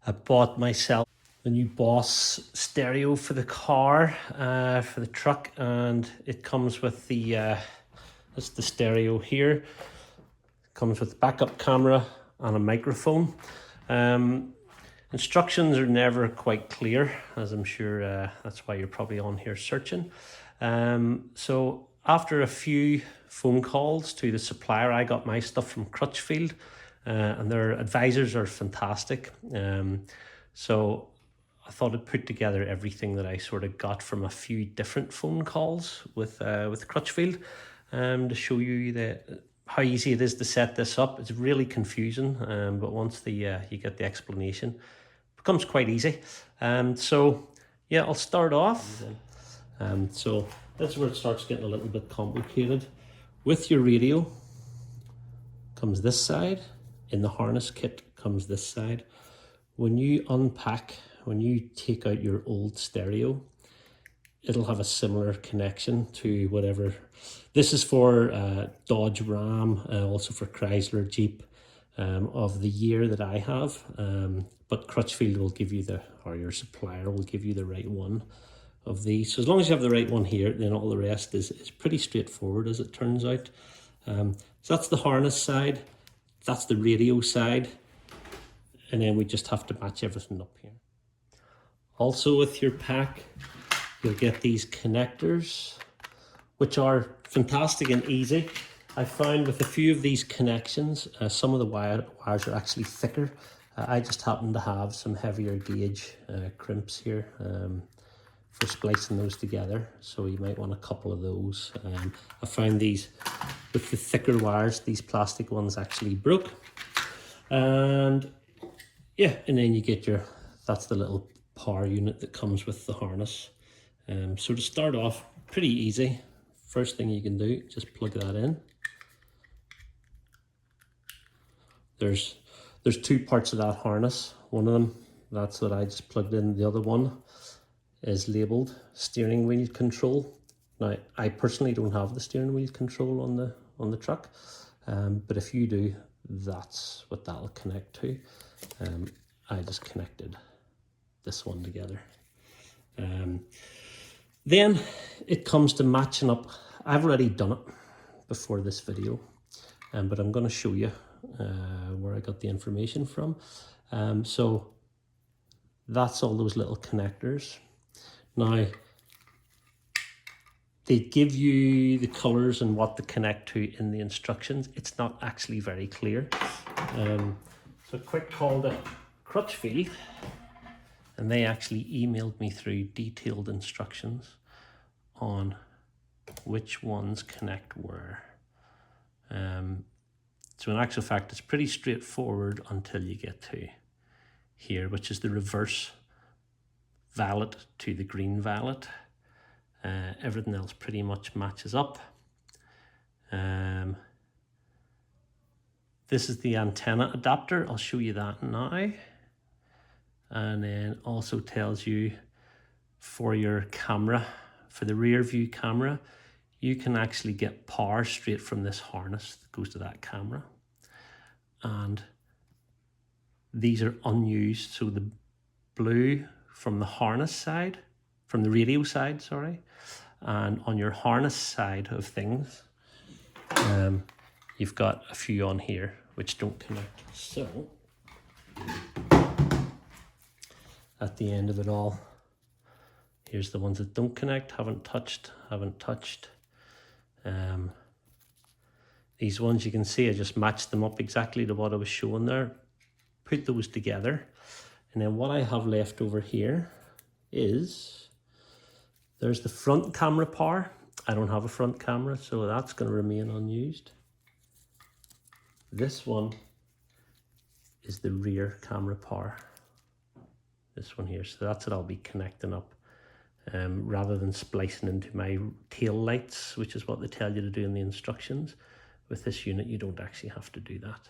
I bought myself the new BOSS stereo for the car, for the truck, and it comes with the that's the stereo here. It comes with backup camera and a microphone. Instructions are never quite clear, as I'm sure that's why you're probably on here searching. So after a few phone calls to the supplier, I got my stuff from Crutchfield, and their advisors are fantastic. So I thought I'd put together everything that I sort of got from a few different phone calls with Crutchfield, to show you how easy it is to set this up. It's really confusing, but once you get the explanation, it becomes quite easy. So yeah, I'll start off. So this is where it starts getting a little bit complicated. With your radio comes this side, in the harness kit comes this side. When you unpack, when you take out your old stereo, it'll have a similar connection to whatever. This is for Dodge Ram, also for Chrysler, Jeep, of the year that I have. But Crutchfield will give you or your supplier will give you the right one of these. So as long as you have the right one here, then all the rest is pretty straightforward, as it turns out. So that's the harness side, that's the radio side, and then we just have to match everything up here. Also with your pack, you'll get these connectors, which are fantastic and easy. I found with a few of these connections, some of the wires are actually thicker. I just happen to have some heavier gauge crimps here for splicing those together, so you might want a couple of those. I found these with the thicker wires, these plastic ones actually broke. And yeah, and then you get that's the little power unit that comes with the harness. So to start off, pretty easy. First thing you can do, just plug that in. There's two parts of that harness. One of them, that's what I just plugged in. The other one is labeled steering wheel control. Now, I personally don't have the steering wheel control on the truck, but if you do, that's what that'll connect to. I just connected this one together. Then it comes to matching up. I've already done it before this video, but I'm going to show you where I got the information from. So that's all those little connectors. Now, they give you the colors and what to connect to in the instructions. It's not actually very clear. So a quick call to Crutchfield, and they actually emailed me through detailed instructions on which ones connect where. So in actual fact, it's pretty straightforward until you get to here, which is the reverse valet to the green valet. Everything else pretty much matches up. This is the antenna adapter. I'll show you that now. And then also tells you for your camera, for the rear view camera, you can actually get power straight from this harness that goes to that camera. And these are unused, so the blue from the harness side, from the radio side, sorry, and on your harness side of things, you've got a few on here which don't connect. So at the end of it all, here's the ones that don't connect, haven't touched. These ones, you can see I just matched them up exactly to what I was showing there, put those together, and then what I have left over here is, there's the front camera power. I don't have a front camera, so that's going to remain unused. This one is the rear camera power, this one here, so that's what I'll be connecting up. Rather than splicing into my tail lights, which is what they tell you to do in the instructions. With this unit, you don't actually have to do that.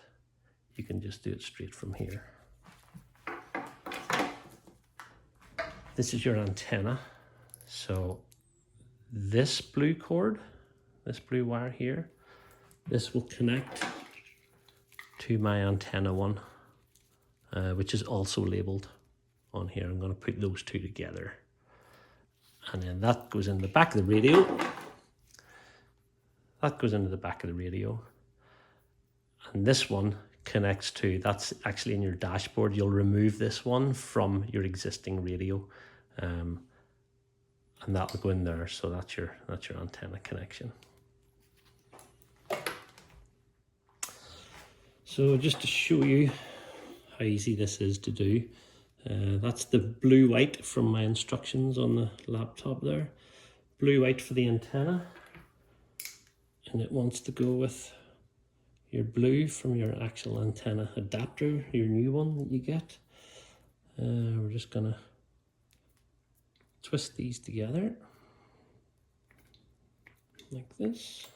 You can just do it straight from here. This is your antenna. So this blue cord, this blue wire here, this will connect to my antenna one. which is also labeled on here. I'm going to put those two together. And then that goes in the back of the radio. That goes into the back of the radio. And this one connects to, that's actually in your dashboard. You'll remove this one from your existing radio. And that'll go in there. So that's your antenna connection. So just to show you how easy this is to do, that's the blue-white from my instructions on the laptop there. Blue-white for the antenna, and it wants to go with your blue from your actual antenna adapter, your new one that you get. We're just gonna twist these together like this.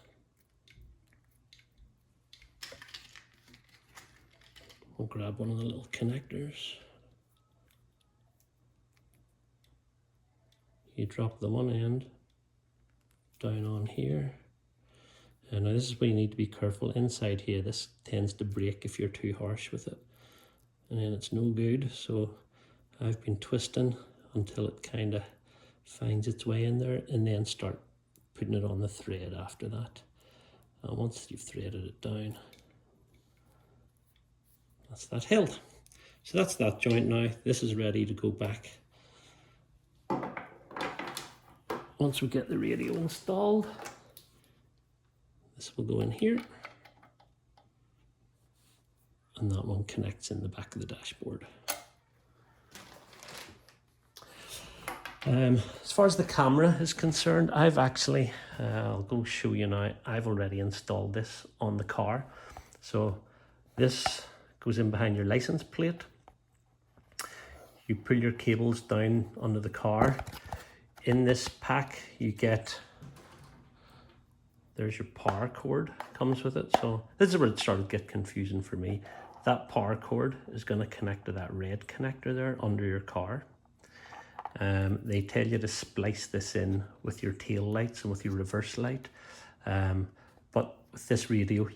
We'll grab one of the little connectors. You drop the one end down on here. And now this is where you need to be careful. Inside here, this tends to break if you're too harsh with it. And then it's no good. So I've been twisting until it kind of finds its way in there, and then start putting it on the thread after that. And once you've threaded it down, that's that held. So that's that joint now. This is ready to go back. Once we get the radio installed, this will go in here, and that one connects in the back of the dashboard. As far as the camera is concerned, I've actually, I'll go show you now, I've already installed this on the car. So this goes in behind your license plate. You pull your cables down under the car. In this pack you get, there's your power cord, comes with it. So this is where it started to get confusing for me. That power cord is going to connect to that red connector there under your car. They tell you to splice this in with your tail lights and with your reverse light. But with this radio,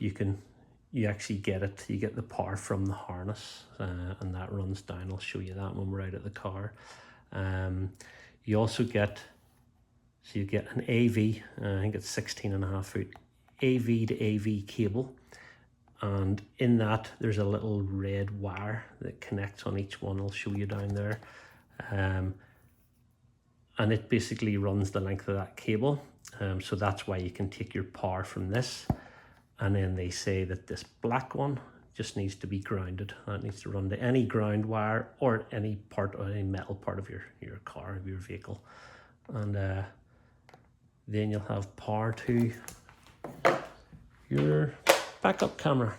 you actually get it. You get the power from the harness, and that runs down. I'll show you that when we're out of the car. You also get, so you get an AV, I think it's 16.5 foot AV to AV cable, and in that there's a little red wire that connects on each one. I'll show you down there, and it basically runs the length of that cable. So that's why you can take your power from this, and then they say that this black one just needs to be grounded. That needs to run to any ground wire or any part or any metal part of your car, of your vehicle. And then you'll have power to your backup camera.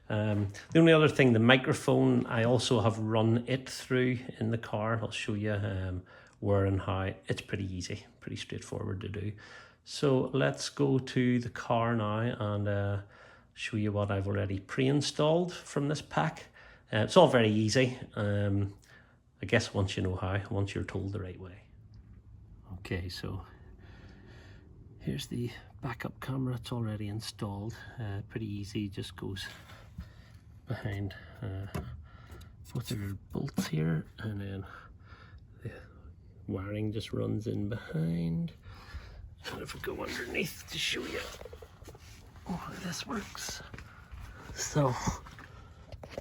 The only other thing, the microphone, I also have run it through in the car. I'll show you where and how. It's pretty easy, pretty straightforward to do. So let's go to the car now and show you what I've already pre-installed from this pack. It's all very easy. I guess once you know how, once you're told the right way. Okay, so here's the backup camera. It's already installed. Pretty easy, just goes behind both of your bolts here, and then the wiring just runs in behind. And if we go underneath to show you how this works. So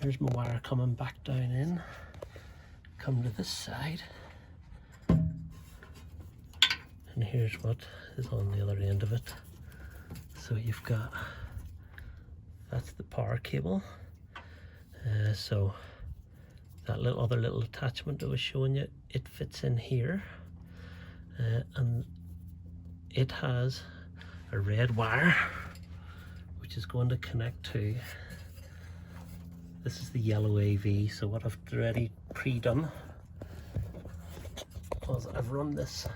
there's my wire coming back down in. Come to this side, and here's what is on the other end of it. So you've got, that's the power cable. So that other little attachment I was showing you, it fits in here, and it has a red wire which is going to connect to, this is the yellow AV. So what I've already pre-done was I've run this,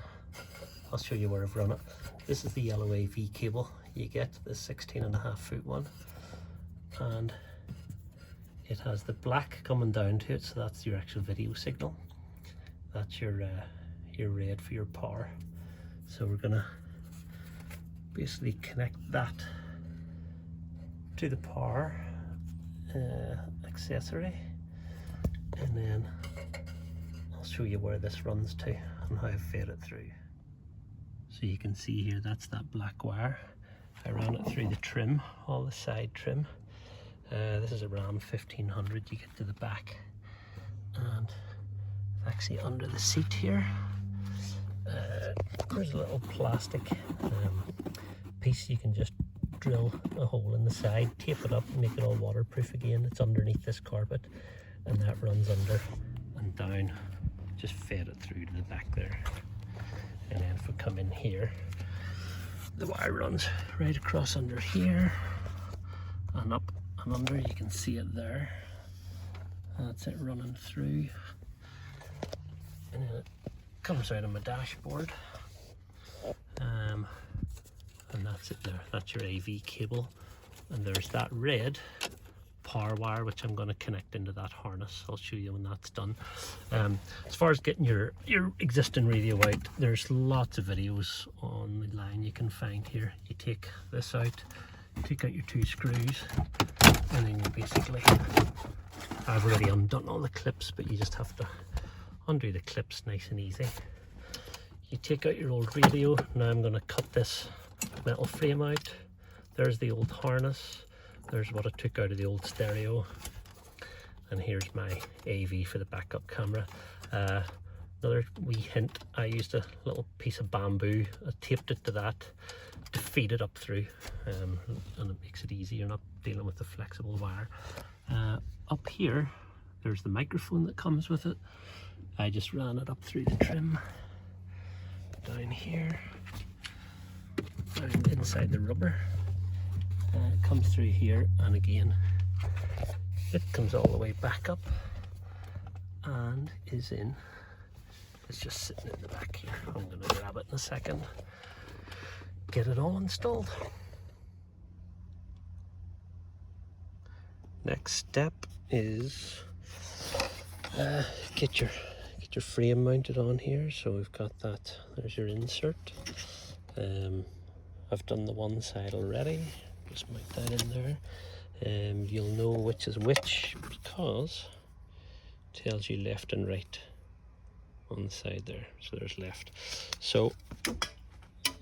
I'll show you where I've run it. This is the yellow AV cable you get, the 16.5 foot one, and it has the black coming down to it, so that's your actual video signal. That's your red for your power. So we're gonna basically connect that to the power accessory, and then I'll show you where this runs to and how I've fed it through. So you can see here, that's that black wire. I ran it through the trim, all the side trim. This is a Ram 1500. You get to the back and it's actually under the seat here. There's a little plastic piece. You can just drill a hole in the side, tape it up and make it all waterproof again. It's underneath this carpet and that runs under and down. Just fed it through to the back there. And then if we come in here, the wire runs right across under here and up and under. You can see it there. That's it running through. And then it comes out of my dashboard. And that's it there. That's your AV cable. And there's that red power wire which I'm going to connect into that harness. I'll show you when that's done. As far as getting your existing radio out, there's lots of videos online you can find here. You take this out, take out your 2 screws, and then you basically, I've already undone all the clips, but you just have to undo the clips nice and easy. You take out your old radio. Now I'm going to cut this metal frame out. There's the old harness. There's what I took out of the old stereo. And here's my AV for the backup camera. Another wee hint, I used a little piece of bamboo. I taped it to that to feed it up through. And it makes it easier, not dealing with the flexible wire. Up here, there's the microphone that comes with it. I just ran it up through the trim. Down here, and inside the rubber. It comes through here, and again it comes all the way back up and is in. It's just sitting in the back here. I'm going to grab it in a second, get it all installed. Next step is get your frame mounted on here. So we've got that. There's your insert. I've done the one side already. Just mount that in there. You'll know which is which because it tells you left and right on the side there. So there's left. So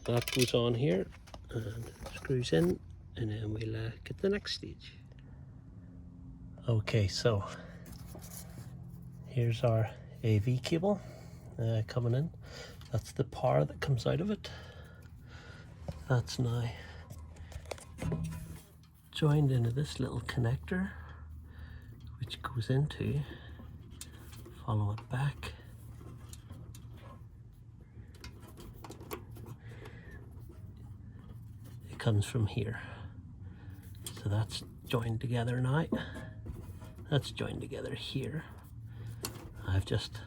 that goes on here and screws in, and then we'll get the next stage. Okay, so here's our AV cable coming in. That's the power that comes out of it. That's now joined into this little connector which goes into, follow it back, it comes from here. So that's joined together now. That's joined together here. I've just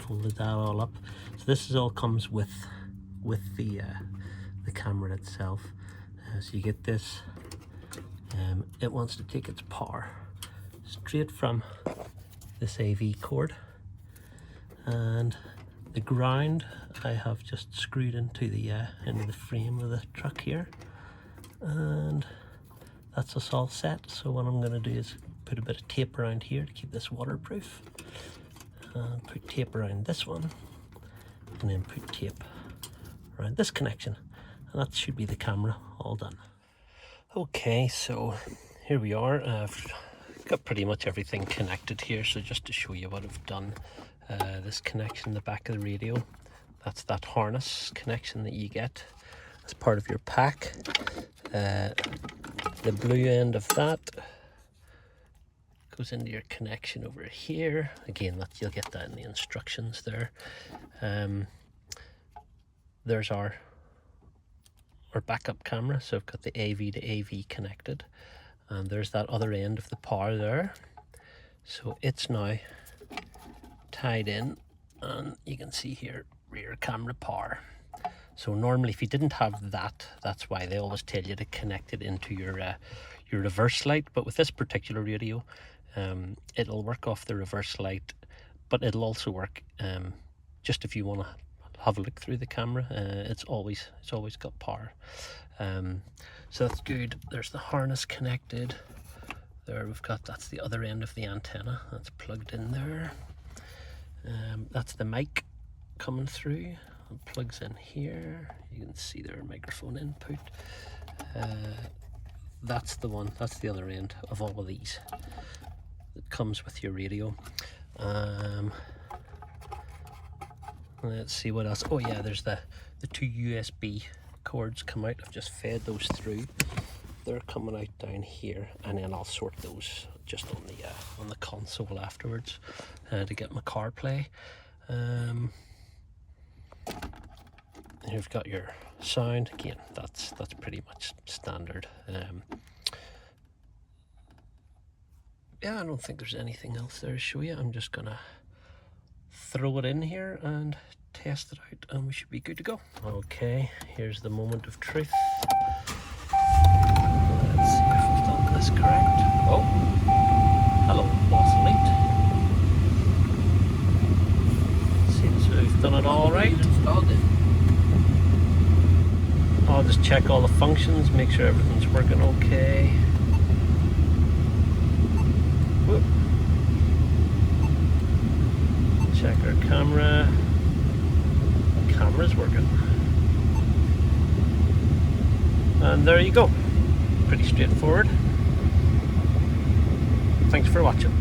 folded that all up. So this is all comes with the camera itself. So you get this. It wants to take its power straight from this AV cord, and the ground I have just screwed into the frame of the truck here, and that's us all set. So what I'm going to do is put a bit of tape around here to keep this waterproof. Put tape around this one, and then put tape around this connection, and that should be the camera all done. Okay, so here we are. I've got pretty much everything connected here, so just to show you what I've done, this connection in the back of the radio, that's that harness connection that you get as part of your pack. The blue end of that goes into your connection over here. Again, that you'll get that in the instructions there. There's our backup camera, so I've got the AV to AV connected, and there's that other end of the power there. So it's now tied in, and you can see here rear camera power. So normally if you didn't have that, that's why they always tell you to connect it into your reverse light. But with this particular radio, it'll work off the reverse light, but it'll also work just if you want to have a look through the camera. It's always got power. So that's good. There's the harness connected. there we've got, that's the other end of the antenna, that's plugged in there. That's the mic coming through, it plugs in here. You can see their microphone input. That's the one, that's the other end of all of these. It comes with your radio. Let's see what else. Oh yeah, there's the two USB cords come out. I've just fed those through. They're coming out down here, and then I'll sort those just on the console afterwards to get my CarPlay. You've got your sound again. That's pretty much standard. Yeah, I don't think there's anything else there to show you. I'm just gonna throw it in here and test it out, and we should be good to go. Okay, here's the moment of truth. Let's see if we've done this correct. Oh, hello, Boss Elite. Seems we've done it all right. I'll just check all the functions, make sure everything's working okay. Whoop. Check our camera. Camera's working. And there you go. Pretty straightforward. Thanks for watching.